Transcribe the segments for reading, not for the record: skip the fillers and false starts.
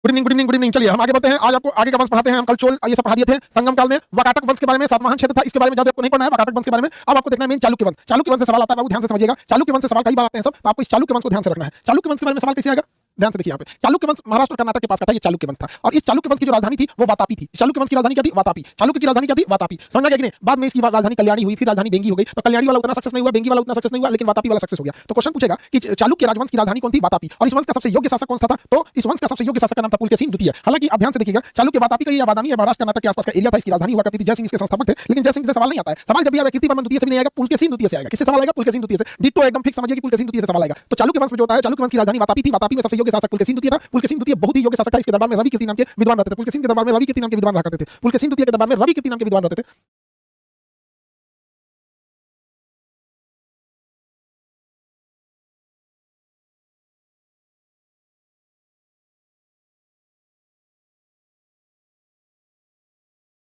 Good evening. चलिए हम आगे बढ़ते हैं। आज आपको आगे का वंश पढ़ाते हैं। हम कल चोल ये सब पढ़ा दिए थे। संगम काल में वाकाटक वंश के बारे में सातवाहन क्षेत्र था, इसके बारे में ज्यादा आपको नहीं पढ़ना है। वाकाटक वंश के बारे में अब आपको देखना है मेन चालुक्य वंश। चालुक्य वंश से सवाल आता है बाबू, ध्यान से समझिएगा। चालुक्य वंश से सवाल कई बार आते हैं सब, तो आपको इस चालुक्य वंश को ध्यान से रखना है। चालुक्य वंश के बारे में सवाल कैसे आएगा, ध्यान से देखिए। यहाँ पे चालुक्य वंश महाराष्ट्र कर्नाटक के पास का था, ये चालुक्य वंश था। और इस चालुक्य वंश की जो राजधानी थी वो वातापी थी। चालुक्य वंश की राजधानी क्या थी? वातापी। चालुक्य की राजधानी क्या थी? वातापी। समझ गया कि नहीं? बाद में इसकी राजधानी कल्याणी हुई, फिर राजधानी बेंगी हो गई। तो कल्याणी वाला उतना सक्सेस नहीं हुआ, बेंगी वाला उतना सक्सेस नहीं हुआ, लेकिन वातापी वाला सक्सेस हो गया। तो क्वेश्चन पूछेगा कि चालुक्य राजवंश की राजधानी कौन थी? वातापी। और इस वंश का सबसे योग्य शासक कौन सा था? तो इस वंश का सबसे योग्य शासक का नाम था पुलकेशिन द्वितीय। हालांकि आप ध्यान से देखिएगा, चालुक्य वातापी का ये बादामी है, महाराष्ट्र कर्नाटक के आसपास का एरिया था, इसकी राजधानी हुआ करती थी। जयसिंह इसके संस्थापक थे, लेकिन जयसिंह से सवाल नहीं आता है। सवाल जब भी आएगा कीर्तिवर्मन द्वितीय से भी नहीं आएगा, पुलकेशिन द्वितीय से आएगा। किससे सवाल आएगा? पुलकेशिन द्वितीय से। डिट्टो एकदम फिक्स समझिए कि पुलकेशिन द्वितीय से सवाल आएगा। तो चालुक्य वंश में जो होता है, चालुक्य वंश की राजधानी वातापी थी। वातापी में सबसे योग्य शासक पुलकेशिन द्वितीय था। पुलकेशिन द्वितीय बहुत ही योग्य शासक था। इसके दरबार में रवि कीर्ति नाम के विद्वान रहते थे। पुलकेशिन के दरबार में रवि कीर्ति नाम के विद्वान रहा करते थे। पुलकेशिन द्वितीय के दरबार में रवि कीर्ति नाम के विद्वान रहते थे।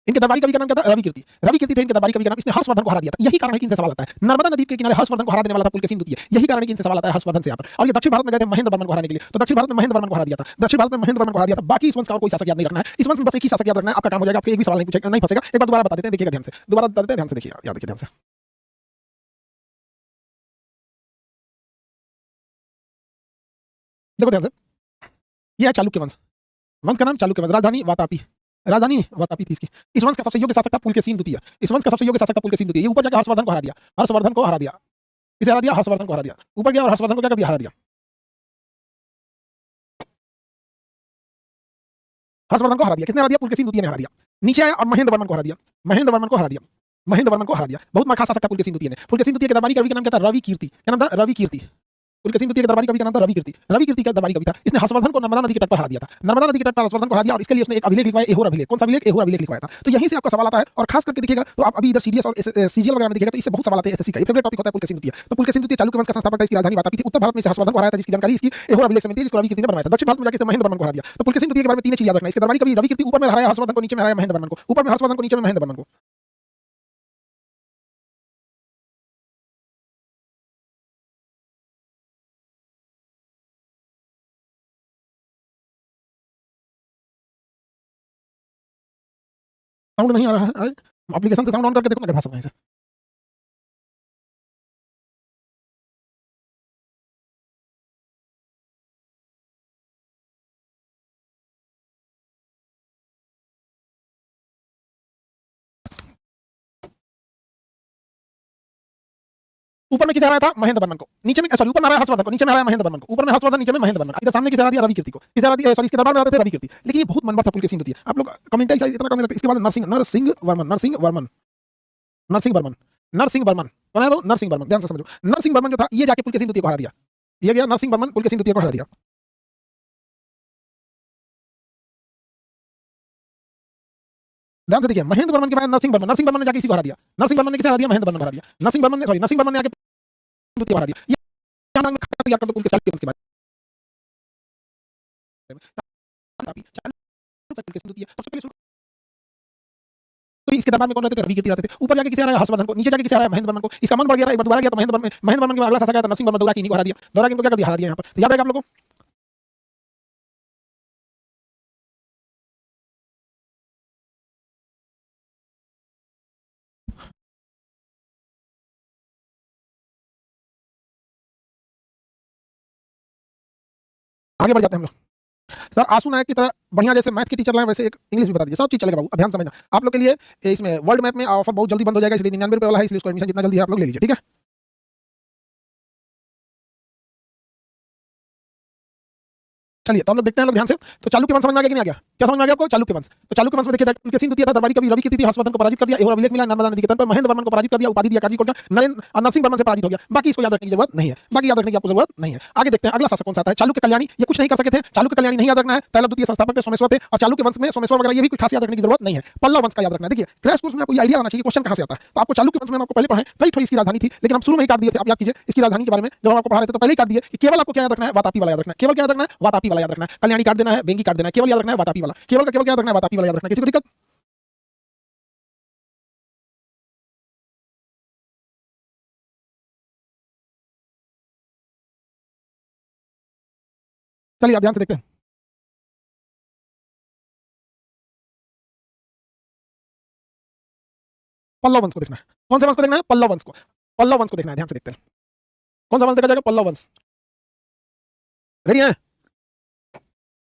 इनके दरबारी कवि का नाम क्या था? रवि कीर्ति। रवि कीर्ति थे इनके दरबारी कवि का नाम। इसने हर्षवर्धन को हरा दिया था। यही कारण है कि इनसे सवाल आता है। नर्मदा नदी के किनारे हर्षवर्धन को हरा देने वाला था पुलकेशिन द्वितीय। यही कारण है कि इनसे सवाल आता है हर्षवर्धन से यहाँ पर। और ये दक्षिण भारत में गए थे महेंद्र वर्मन को हराने के लिए, तो दक्षिण भारत में महेंद्र वर्मन को हरा दिया था। दक्षिण भारत में महेंद्र वर्मन को हरा दिया था। बाकी इस वंश का और कोई शासक याद नहीं रखना है। इस वंश में बस एक ही शासक याद रखना है, आपका काम हो जाएगा। आपके एक भी सवाल नहीं पूछेगा, नहीं फंसेगा। एक बार दोबारा बता देते हैं, देखिएगा ध्यान से। दोबारा बता देते हैं, ध्यान से देखिए, याद देखिए ध्यान से। देखो ध्यान से, ये है चालुक्य वंश। वंश का नाम चालुक्य वंश। राजधानी वातापी। राजधानी वातापी थी इसकी। इस वंश का सबसे योग्य शासक था पुलकेशिन द्वितीय। इस वंश का सबसे योग्य शासक था पुलकेशिन द्वितीय। ये ऊपर जाकर हर्षवर्धन को हरा दिया। हर्षवर्धन को हरा दिया। इसे हरा दिया, हर्षवर्धन को हरा दिया। ऊपर गया और हर्षवर्धन को क्या कर दिया? हरा दिया। हर्षवर्धन को हरा दिया। किसने हरा दिया? पुलकेशिन द्वितीय ने हरा दिया। नीचे आया और महेंद्र वर्मन को हरा दिया। महेंद्र वर्मन को हरा दिया। महेंद्र वर्मन को हरा दिया। बहुत मार खा सकता पुलकेशिन द्वितीय ने। पुलकेशिन द्वितीय के दरबारी कवि का नाम क्या था? रवि कीर्ति। क्या नाम था? रवि कीर्ति। पुलकेशिन द्वितीय के दरबारी कवि का नाम था रवि कीर्ति। रवि कीर्ति का दरबारी कवि था। इसने हर्षवर्धन को नर्मदा नदी के तट पर हरा दिया था। नर्मदा नदी के तट पर हर्षवर्धन को हरा दिया और इसके लिए उसने एक अभिलेख लिखवाया, एहोर अभिलेख। कौन सा अभिलेख? एहोर अभिलेख लिखवाया था। तो यहीं से आपका सवाल आता है। और खास करके देखिएगा तो आप अभी इधर सीडीएस और सीजीएल वगैरह में देखिएगा तो इससे बहुत सवाल आते हैं। एसएससी का फेवरेट टॉपिक होता है पुलकेशिन द्वितीय। तो पुलकेशिन द्वितीय चालुक्य वंश का संस्थापक था। इसकी राजधानी वातापी थी। उत्तर भारत में से हर्षवर्धन को हराया था, जिसकी जानकारी इसकी एहोर अभिलेख से मिलती है, जिसको रवि कीर्ति ने बनवाया था। दक्षिण भारत में जाकर महेंद्र वर्मन को हरा दिया। तो पुलकेशिन द्वितीय के बारे में तीन चीज याद रखना है। इसके दरबारी कवि रवि कीर्ति ऊपर में हराया हर्षवर्धन को, नीचे में हराया महेंद्र वर्मन को। ऊपर में हर्षवर्धन को, नीचे में महेंद्र वर्मन को। साउंड नहीं आ रहा है। एप्लीकेशन से साउंड ऑन करके देखो ना, कैसा सकते हैं। ऊपर में किसे हराया था? महेंद्र वर्मन को। नीचे में सॉरी, ऊपर में हराया हर्षवर्धन को, नीचे में हराया महेंद्र वर्मन को। ऊपर में हर्षवर्धन, नीचे में महेंद्र वर्मन। इधर सामने किसे हरा दिया? रवि कीर्ति को। किसे हरा दिया? सॉरी, इसके दरबार में आते थे रवि कीर्ति। लेकिन ये बहुत मनवर था पुलकेशिन द्वितीय। आप लोग कमेंट इतना करने लगते। इसके बाद नरसिंह नरसिंह वर्मन नरसिंह वर्मन नरसिंह वर्मन नरसिंह वर्मन कौन है वो? नरसिंह वर्मन। ध्यान से समझो, नरसिंह वर्मन जो था ये जाके पुलकेशिन द्वितीय को हरा दिया। ये गया नरसिंह वर्मन, पुलकेशिन द्वितीय को हरा दिया। ध्यान से देखिए, महेंद्र वर्मन के बाद नरसिंह वर्मन। नरसिंह वर्मन ने जाके इसी को हरा दिया। नरसिंह वर्मन ने किसे हरा दिया? महेंद्र वर्मन को हरा दिया। नरसिंह वर्मन ने, सॉरी, नरसिंह वर्मन ने आके द्वितीय को हरा दिया। ये क्या नाम याद कर दो पुलकेशिन के बारे में। पुलकेशिन द्वितीय सबसे पहले तो इसके दरबार में कौन रहते थे? रवि कीर्ति रहते थे। ऊपर जाके किसे हराया? हर्षवर्धन को। नीचे जाके किसे हराया? महेंद्र वर्मन को। इसका मन बढ़ गया था, एक बार दोबारा गया तो महेंद्र वर्मन के बाद अगला शासक आया था नरसिंह वर्मन, दौरा की को हरा दिया। दौरा को क्या कर दिया? हरा दिया। यहाँ पर तो याद आएगा आप लोगों को। आगे बढ़ जाते हैं हम लोग। सर आंसू नायक की तरह बढ़िया जैसे मैथ की टीचर लाए, वैसे एक इंग्लिश भी बता दीजिए। सब चीज चलेगा बाबू, ध्यान समझना। आप लोग के लिए इसमें वर्ल्ड मैप में ऑफर बहुत जल्दी बंद हो जाएगा, इसलिए 99 रुपये वाला है, इसलिए उसको एडमिशन जितना जल्दी है आप लोग ले लीजिए, ठीक है। चलिए तो हम लोग देखते हैं लोग ध्यान से। तो चालुक्य वंश समझ में आ गया कि नहीं आ गया? क्या समझ में आ गया आपको? चालुक्य वंश। तो चालुक्य वंश में देखिए, पुलकेशिन द्वितीय था, दरबारी कवि रवि कीर्ति थी, हर्षवर्धन को पराजित कर दिया, एहोर अभिलेख मिला नर्मदा नदी के तट पर। महेंद्र वर्मन को पराजित कर दिया, उपाधि दिया काजी कोट का। नरसिंह वर्मन से पराजित हो गया। बाकी इसको याद रखने की जरूरत नहीं है। बाकी याद रखने की आपको जरूरत नहीं है। आगे देखते हैं अगला शासक कौन सा आता है। चालुक्य कल्याणी। ये कुछ नहीं कर सके थे। चालुक्य कल्याणी नहीं याद रखना है। पहला द्वितीय संस्थापक थे, सोमेश्वर थे। और चालुक्य वंश में सोमेश्वर वगैरह ये भी कुछ खास याद रखने की जरूरत नहीं है। पल्लव वंश का याद रखना है। देखिए क्रैश कोर्स में आपको आइडिया आना चाहिए क्वेश्चन कहां से आता है। तो आपको चालुक्य वंश में आपको पहले पढ़े कई थोड़ी इसकी राजधानी थी, लेकिन हम शुरू में ही काट दिए थे। आप याद कीजिए इसकी राजधानी के बारे में जब हम आपको पढ़ा रहे थे तो पहले ही काट दिए कि केवल आपको क्या याद रखना है? वातापी वाला याद रखना है। केवल क्या याद रखना है? वातापी वाला याद रखना है। कल्याणी काट देना है, बेंगी काट देना है। केवल याद रखना है वातापी वाला। केवल का केवल क्या याद रखना है? वातापी वाला याद रखना है। किसी को दिक्कत? चलिए आप ध्यान से देखते हैं। पल्लव वंश को देखना है। कौन से वंश को देखना है? पल्लव वंश को। पल्लव वंश को देखना है, ध्यान से देखते हैं कौन सा वंश देखा जाएगा? पल्लव वंश। रेडी है?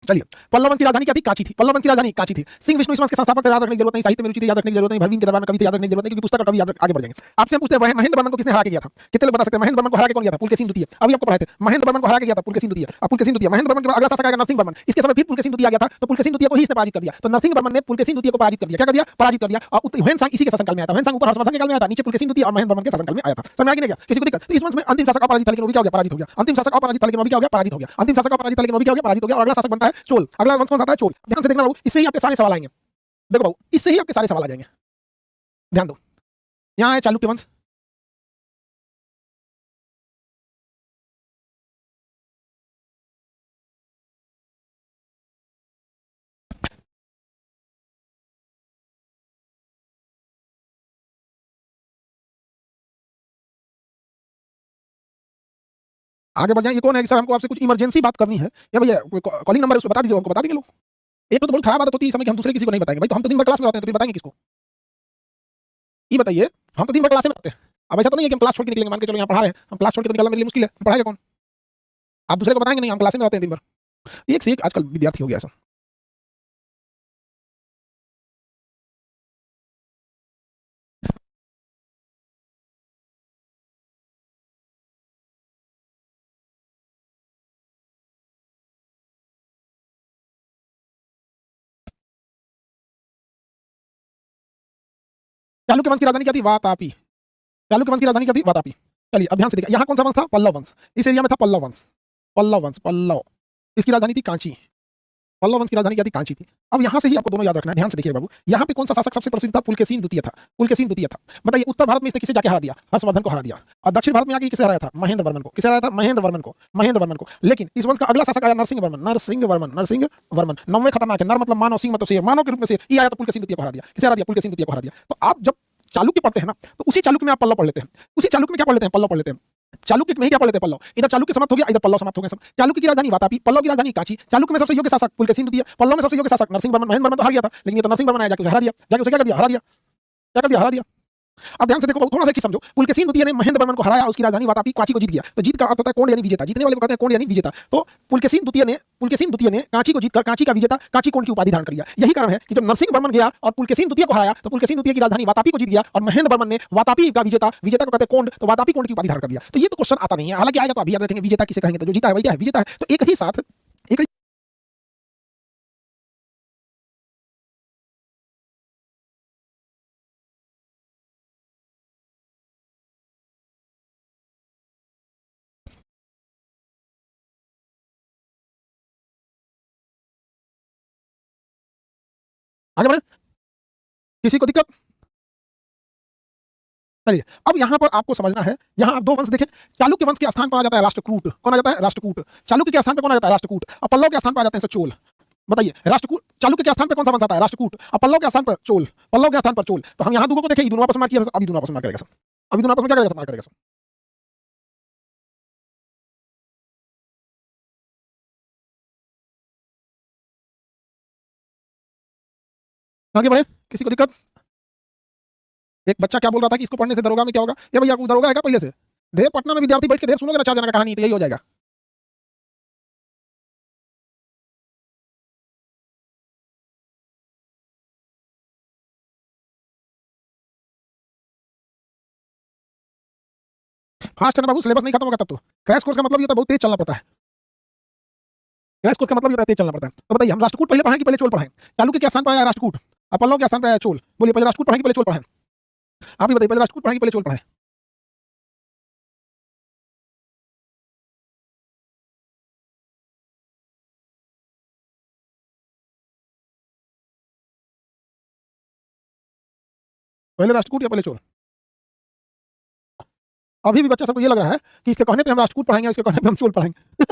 चलिए, पल्लव वंश की राजधानी क्या थी? कांची थी। पल्लव वंश की राजधानी कांची थी। सिंह विष्णु इस वंश के संस्थापक याद रखने की जरूरत नहीं, साहित्य में रुचि थी याद रखने की जरूरत नहीं, भरवीन के दरबार में कवि थे याद रखने की जरूरत नहीं, क्योंकि पुस्तक और कवि याद आगे बढ़ जाएंगे। आपसे हम पूछते हैं महेंद्र वर्मन को किसने हरा के गया था? कितने लोग बता सकते हैं महेंद्र वर्मन को हरा के कौन गया था? पुलकेशिन द्वितीय। अभी आपको पढ़ाए थे महेंद्र वर्मन को हरा के गया था पुलकेशिन द्वितीय। अब पुलकेशिन द्वितीय, महेंद्र वर्मन के बाद अगला शासक आएगा नरसिंह वर्मन। इसके समय फिर पुलकेशिन द्वितीय आ गया था, तो पुलकेशिन द्वितीय को ही इसने पराजित कर दिया। तो नरसिंह वर्मन ने पुलकेशिन द्वितीय को पराजित कर दिया। क्या कर दिया? पराजित कर दिया। और ह्वेनसांग इसी के शासनकाल में आया था। ह्वेनसांग ऊपर हर्षवर्धन के काल में आया था, नीचे पुलकेशिन द्वितीय और महेंद्र वर्मन के शासनकाल में आया था। समझ में आ गया? किसी को दिक्कत? तो इस वंश में अंतिम शासक अपराजित था, लेकिन वो भी क्या हो गया? पराजित हो गया। अंतिम शासक अपराजित था, लेकिन वो भी क्या हो गया? पराजित हो गया। अंतिम शासक अपराजित था, लेकिन वो भी क्या हो गया? पराजित हो गया। और अगला शासक बनता है चोल। अगला वंश कौन सा आता है? चोल। ध्यान से देखना बाबू, इससे ही आपके सारे सवाल आएंगे। देखो बाबू, इससे ही आपके सारे सवाल आ जाएंगे, ध्यान दो। यहां है चालुक्य वंश, आगे बढ़ जाए। ये कौन है कि सर हमको आपसे कुछ इमरजेंसी बात करनी है, या भैया कॉलिंग नंबर है उसको बता दीजिए, हमको बता देंगे लोग। एक तो बहुत खराब आदत होती है इस समय कि हम दूसरे किसी को नहीं बताएंगे। भाई तो हम तो दिन भर क्लास में रहते हैं, तो फिर बताएंगे किसको? ये बताइए, हम तो दिन भर क्लास में रहते हैं। अब ऐसा तो नहीं है कि हम क्लास छोड़ के निकलेंगे, मान के चलो यहाँ पढ़ा रहे हैं, हम क्लास छोड़ के निकलना मेरे लिए मुश्किल है, पढ़ाएगा कौन? आप दूसरे को बताएंगे नहीं, हम क्लास में रहते हैं दिन भर। एक से एक आजकल विद्यार्थी हो गया ऐसा। चालुक्य वंश की राजधानी क्या थी? वातापी। चालुक्य वंश की राजधानी क्या थी? वातापी। चलिए अब ध्यान से देखिए, यहाँ कौन सा वंश था? पल्लव वंश। इस एरिया में था पल्लव वंश। पल्लव वंश, पल्लव, इसकी राजधानी थी कांची। पल्लव वंश की राजधानी क्या थी? कांची थी। अब यहाँ से ही आपको दोनों याद रखना है, ध्यान से देखिए बाबू। यहाँ पे कौन सा शासक सबसे प्रसिद्ध था? पुलकेशिन द्वितीय था। पुलकेशिन द्वितीय था। बताइए उत्तर भारत में इसने किसे जाके हरा दिया? हर्षवर्धन को हरा दिया। और दक्षिण भारत में आके किसे हराया था? महेंद्र वर्मन को। किसे हराया था? महेंद्र वर्मन को। महेंद्र वर्मन को। लेकिन इस वंश का अगला शासक आया नरसिंह वर्मन। नरसिंह वर्मन, नरसिंह वर्मन। नौवें खतरनाक है, नर मतलब मानव, सिंह मतलब शेर, मानव के रूप में शेर। ये आया तो पुलकेशिन द्वितीय को हरा दिया। किसे हरा दिया? पुलकेशिन द्वितीय को हरा दिया। तो आप जब चालुक्य पढ़ते हैं ना, तो उसी चालुक्य में आप पल्लव पढ़ लेते हैं। उसी चालुक्य में क्या पढ़ लेते हैं? पल्लव पढ़ लेते हैं। चालुक्य में ही क्या पढ़ लेते हैं? पल्लव। इधर चालुक्य समाप्त हो गया, इधर पल्लव समाप्त हो गया। सब चालुक्य की राजधानी वातापी, पल्लव की राजधानी कांची। चालुक्य में सबसे योग्य शासक पुलकेशिन द्वितीय, पल्लव में सबसे योग्य शासक नरसिंह वर्मन। महेंद्र वर्मन तो हार गया था, लेकिन ये तो नरसिंह वर्मन आया, जाके उसे हरा दिया। जाके उसे क्या कर दिया? हरा दिया। क्या कर दिया? हरा दिया। अब ध्यान से देखो, थोड़ा सा चीज समझो। पुलकेशिन द्वितीय ने महेंद्र वर्मन को हराया, उसकी राजधानी वातापी कांची को जीत गया। तो जीत का अर्थ होता है कोण यानी विजेता। जीतने वाले को कहते हैं कोण यानी विजेता। तो पुलकेशिन द्वितीय ने कांची को जीतकर कांची का विजेता, कांची कोण की उपाधि धारण कर लिया। यही कारण है कि जब नरसिंह वर्मन गया और पुलकेशिन द्वितीय को हराया, तो पुलकेशिन द्वितीय की राजधानी वातापी को जीत गया, और महेंद्र वर्मन ने वातापी का विजेता, विजेता को कहते हैं कोण, तो वातापी कोण की उपाधि धारण कर दिया। तो ये तो क्वेश्चन आता नहीं है, हालांकि आएगा तो अभी याद रखेंगे। विजेता किसे कहेंगे? तो जो जीता है वही क्या है? विजेता है। तो एक ही साथ एक आगे बढ़े, किसी को दिक्कत? चलिए अब यहां पर आपको समझना है, यहां आप दो वंश देखें। चालुक्य वंश के स्थान पर आ जाता है राष्ट्रकूट। कौन आ जाता है? राष्ट्रकूट। चालुक्य के स्थान पर कौन आ जाता है? राष्ट्रकूट। और पल्लव के स्थान पर आ जाते हैं चोल। बताइए, राष्ट्रकूट, चालुक्य के स्थान पर कौन सा वंश आता है? राष्ट्रकूट। और पल्लव के स्थान पर चोल। पल्लव के स्थान पर चोल। तो हम यहां दोनों को देखें, दोनों आपस में मार किया, अभी दोनों आपस में मार करेगा सब। अभी दोनों आपस में क्या करेगा? मार करेगा सब। आगे बढ़े, किसी को दिक्कत? एक बच्चा क्या बोल रहा था कि इसको पढ़ने से दरोगा में क्या होगा? ये भैया दरोगा है क्या पहले से? ढेर पटना में विद्यार्थी बैठ के ढेर सुनोगे ना 4 जना का कहानी, तो यही हो जाएगा। फास्ट है ना बाबू, सिलेबस नहीं खत्म होगा तब तो। क्रैश कोर्स का मतलब ये होता है बहुत तेज चलना पड़ता है। क्रैश कोर्स का मतलब ये होता है तेज चलना पड़ता है। तो बताइए, हम राष्ट्रकूट पहले पढ़ाएं कि पहले चोल पढ़ाएं? चालुक्य के स्थान पर आया राष्ट्रकूट, और पल्लव के स्थान पर आया चोल। बोलिए, पहले राष्ट्रकूट पढ़ाएं कि पहले चोल पढ़ाएं? आप ही बताइए, पहले राष्ट्रकूट पढ़ाएं कि पहले चोल पढ़ाएं? पहले राष्ट्रकूट या पहले चोल? अभी भी बच्चा सबको ये लग रहा है कि इसके कहने पे हम राष्ट्रकूट पढ़ाएंगे, इसके कहने पे हम चोल पढ़ाएंगे।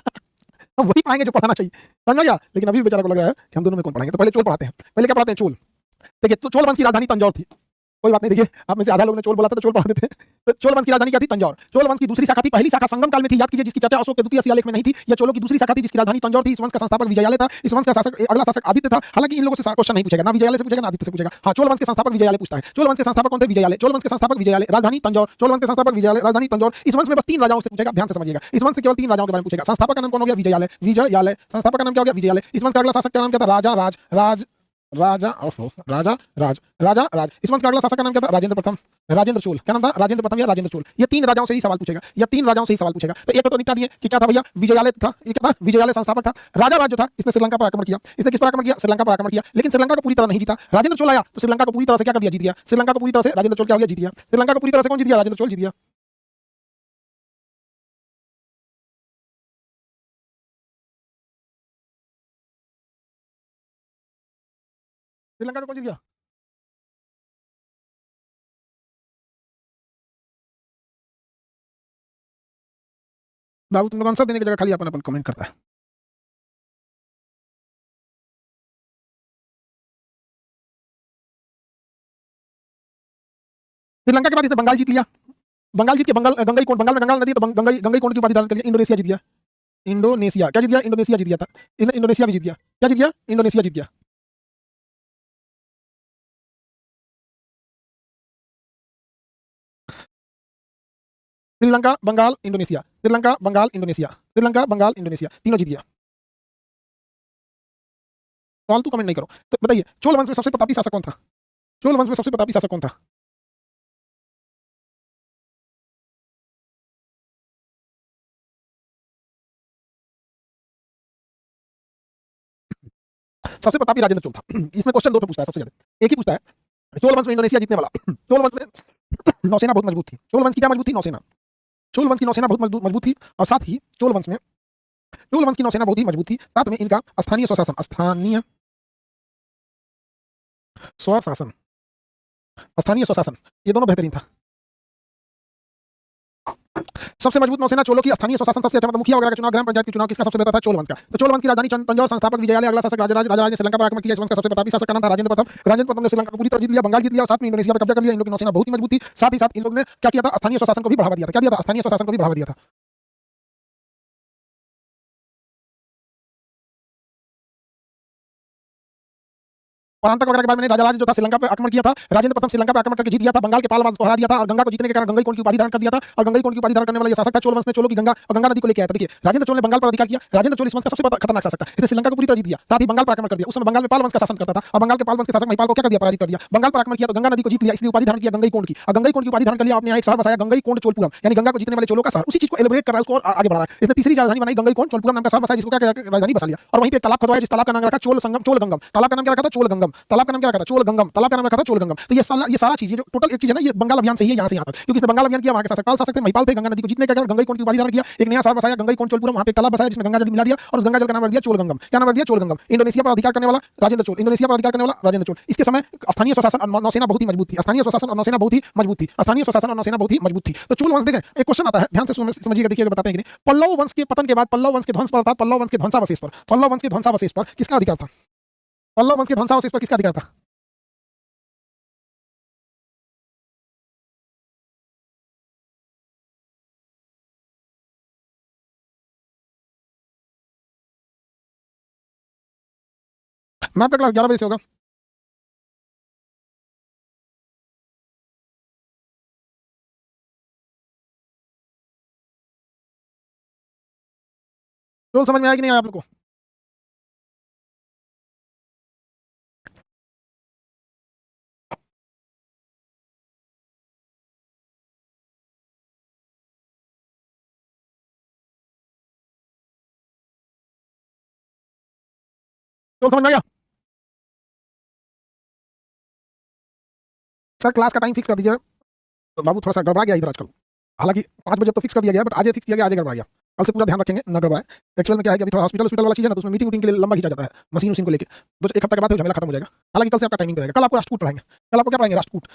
हम वही पढ़ाएंगे जो पढ़ाना चाहिए, समझ गया? लेकिन अभी भी बेचारा को लग रहा है कि हम दोनों में कौन पढ़ाएंगे। तो पहले चोल पढ़ाते हैं। पहले क्या पढ़ाते हैं? चोल। देखिए, तो चोल वंश की राजधानी तंजौर थी। कोई बात नहीं, देखिए आप में से आधा लोग ने चोल बोला था तो चोल पढ़ा देते हैं। तो चोल वंश की राजधानी क्या थी? तंजौर। चोल वंश की दूसरी शाखा थी, पहली शाखा संगम काल में थी, याद कीजिए, जिसकी चर्चा अशोक के द्वितीय शिलालेख में नहीं थी। यह चोलों की दूसरी शाखा थी जिसकी राजधानी तंजौर थी। इस वंश का संस्थापक विजयालय था। इस वंश का शासक अगला शासक आदित्य था। हालांकि इन लोगों से क्वेश्चन नहीं पूछेगा, ना विजयालय से पूछेगा ना आदित्य से पूछेगा। हाँ, चोल वंश के संस्थापक विजयालय पूछता है। चोल वंश के संस्थापक कौन थे? विजयालय। चोल वंश के संस्थापक विजयालय, राजधानी तंजौर। चोल वंश के संस्थापक विजयालय, राजधानी तंजौर। इस वंश में बस 3 राजाओं से पूछेगा, ध्यान से समझिएगा। इस वंश से केवल 3 राजाओं के बारे में पूछेगा। संस्थापक का नाम कौन हो गया? विजयालय। विजयालय संस्थापक का नाम क्या हो गया? विजयालय। इस वंश का अगला शासक का नाम क्या था? राजा राज राज राजा राजा राज राजा राज। इस वंश का अगला शासक का नाम क्या था? राजेंद्र प्रथम, राजेंद्र चोल। क्या नाम था? राजेंद्र प्रथम या राजेंद्र चोल। ये 3 राजाओं से ही सवाल पूछेगा, ये 3 राजाओं से ही सवाल पूछेगा। तो एक तो निपटा दिए कि क्या था भैया? विजयालय था। ये क्या था? विजयालय संस्थापक था। राजा राज जो था, इसने श्रीलंका पर आक्रमण किया। इसने किस पर आक्रमण किया? श्रीलंका पर आक्रमण किया, लेकिन श्रीलंका को पूरी तरह नहीं जीता। राजेंद्र चोल आया तो श्रीलंका को पूरी तरह से क्या कर दिया? जीत गया। श्रीलंका को पूरी तरह से राजेंद्र चोल क्या हो गया? जीत गया। श्रीलंका को पूरी तरह से कौन जीत गया? राजेंद्र चोल जीत गया। श्रीलंका को कौन जीत गया? बाबू तुम लोग आंसर देने की जगह खाली अपन अपन कमेंट करता है। श्रीलंका के बाद इसने बंगाल जीत लिया। बंगाल जीत के बंगाल गंगई कोंड, बंगाल में गंगा नदी है तो गंगई गंगई कोंड की उपाधि धारण कर लिया। इंडोनेशिया जीत गया। इंडोनेशिया क्या जीत गया? इंडोनेशिया जीत गया था। इंडोनेशिया भी जीत गया। क्या जीत गया? इंडोनेशिया जीत गया। Sri Lanka Bengal Indonesia, Sri Lanka Bengal Indonesia, Sri Lanka Bengal Indonesia, तीनों जीत गया। फालतू कमेंट नहीं करो। तो बताइए, चोल वंश में सबसे प्रतापी शासक कौन था? चोल वंश में सबसे प्रतापी शासक कौन था? सबसे प्रतापी राजेंद्र चोल था। इसमें क्वेश्चन 2 पे पूछता है सबसे ज्यादा। एक ही पूछता है चोल वंश में इंडोनेशिया जीतने वाला। चोल वंश में नौसेना बहुत मजबूत थी। चोल वंश की क्या मजबूत थी? नौसेना। चोल वंश की नौसेना बहुत मजबूत थी, और साथ ही चोल वंश की नौसेना बहुत ही मजबूत थी। साथ में इनका स्थानीय स्वशासन, स्वशासन स्थानीय स्वशासन, ये दोनों बेहतरीन था। सबसे मजबूत नौसेना चोलों की, स्थानीय स्वशासन सबसे अच्छा, मतलब मुखिया वगैरह का चुनाव, ग्राम पंचायत के चुनाव किसका सबसे बेहतर था? चोल वंश का। तो चोल वंश की राजधानी तंजौर, संस्थापक विजयालय, अगला शासक राजा ने श्रीलंका पर आक्रमण किया। इस वंश का सबसे प्रतापी शासक का नाम था राजेंद्र प्रथम। राजेंद्र प्रथम ने श्रीलंका को पूरी तरह जीत लिया, बंगाल जीत लिया और साथ में इंडोनेशिया पर कब्जा कर लिया। इन लोगों की नौसेना बहुत ही मजबूत थी। साथ ही साथ इन लोगों ने क्या किया था? स्थानीय स्वशासन को भी बढ़ावा दिया था। क्या दिया था? स्थानीय स्वशासन को भी बढ़ावा दिया था। परांतक वगैरह के बारे में राजा राज जो था श्रीलंका पर आक्रमण किया था। राजेंद्र प्रथम श्रीलंका पर आक्रमण करके जीत गया था, बंगाल के पाल वंश को हरा दिया था और गंगा को जीतने के कारण गंगई कोंड की उपाधि धारण कर दिया था। और गंगई कोंड की उपाधि धारण करने वाला यह शासक था चोल वंश ने चोलों की गंगा और गंगा नदी को लेकर आया था। देखिए, राजेंद्र चोल ने बंगाल पर अधिकार किया। राजेंद्र चोल इस वंश का सबसे खतरनाक शासक था। इसने श्रीलंका को पूरी तरह जीत दिया, साथ ही बंगाल पर आक्रमण कर दिया। उस समय बंगाल में पाल वंश का शासन करता था और बंगाल के पाल वंश के शासक महिपाल को क्या कर दिया? पराजित कर दिया। बंगाल पर आक्रमण किया तो गंगा नदी को जीत लिया, इसलिए उपाधि धारण किया गंगई कोंड की। और गंगई कोंड की उपाधि धारण कर लिया, आपने यहाँ एक शहर बसाया गंगई कोंड चोलपुरम, यानी गंगा को जीतने वाले चोलों का शहर। उसी चीज को एलिब्रेट कर रहा है, उसको और आगे बढ़ा रहा है। इसने तीसरी राजधानी बनाई गंगई कोंड चोलपुरम नाम का शहर बसाया, जिसको क्या राजधानी बसा लिया। और वहीं पे तालाब खुदवाया, जिस तालाब का नाम रखा चोल संगम, चोल गंगम। तालाब का नाम क्या रखा था? चोल गंगम। तालाब का नाम क्या रखा था? चोल गंगम। तालाब का नाम रखा था चोल गंगम। तो ये सारा चीज, ये जो टोटल एक चीज है ना, ये बंगाल अभियान से ही है, यहाँ से यहाँ तक। क्योंकि इसने बंगाल अभियान किया, वहाँ के शासक पाल शासक थे, महिपाल थे, गंगा नदी को जीतने के कारण गंगई कोंड की उपाधि धारण किया, एक नया शहर बसाया गंगई कोंड चोलपुरम, वहाँ पे तालाब बसाया जिसमें गंगा जल मिला दिया और उस गंगा जल का नाम रख दिया चोल गंगम। क्या नाम रख दिया? चोल गंगम। इंडोनेशिया पर अधिकार करने वाला राजेंद्र चोल, इंडोनेशिया पर अधिकार करने वाला राजेंद्र चोल। इसके समय स्थानीय स्वशासन और नौसेना बहुत ही मजबूत थी। स्थानीय स्वशासन और नौसेना बहुत ही मजबूत थी। स्थानीय स्वशासन और नौसेना बहुत ही मजबूत थी। तो चोल वंश देखें, एक क्वेश्चन आता है, ध्यान से समझिएगा, देखिए बताते हैं कि नहीं। पल्लव वंश के पतन के बाद पल्लव वंश के ध्वंस पर, अर्थात पल्लव वंश के ध्वंसावशेष पर, पल्लव वंश के ध्वंसावशेष पर किसका अधिकार था? पल्लव वंश के ध्वंसावशेष पर किसका अधिकार था? मैं आपका क्लास 11 बजे से होगा। चोल समझ में आया कि नहीं आया आप लोग को? चोल समझ में आ गया? सर क्लास का टाइम फिक्स कर दीजिए। तो बाबू थोड़ा सा गड़बड़ा गया इधर आजकल। हालांकि 5 बजे तो फिक्स कर दिया गया, बट आज फिक्स किया गया, आज गड़बड़ा गया। कल से पूरा ध्यान रखेंगे, न गड़बड़ाए। एक्चुअल में क्या है कि अभी थोड़ा हॉस्पिटल वाला चीज है ना, तो उसमें मीटिंग के लिए लंबा खींचा जाता है, मशीन को लेकर। तो 1 हफ्ते के बाद झमेला खत्म हो जाएगा। हालांकि कल से आपका टाइमिंग रहेगा। कल आपको राष्ट्रकूट पढ़ाएंगे। कल आपको क्या पढ़ाएंगे? राष्ट्रकूट।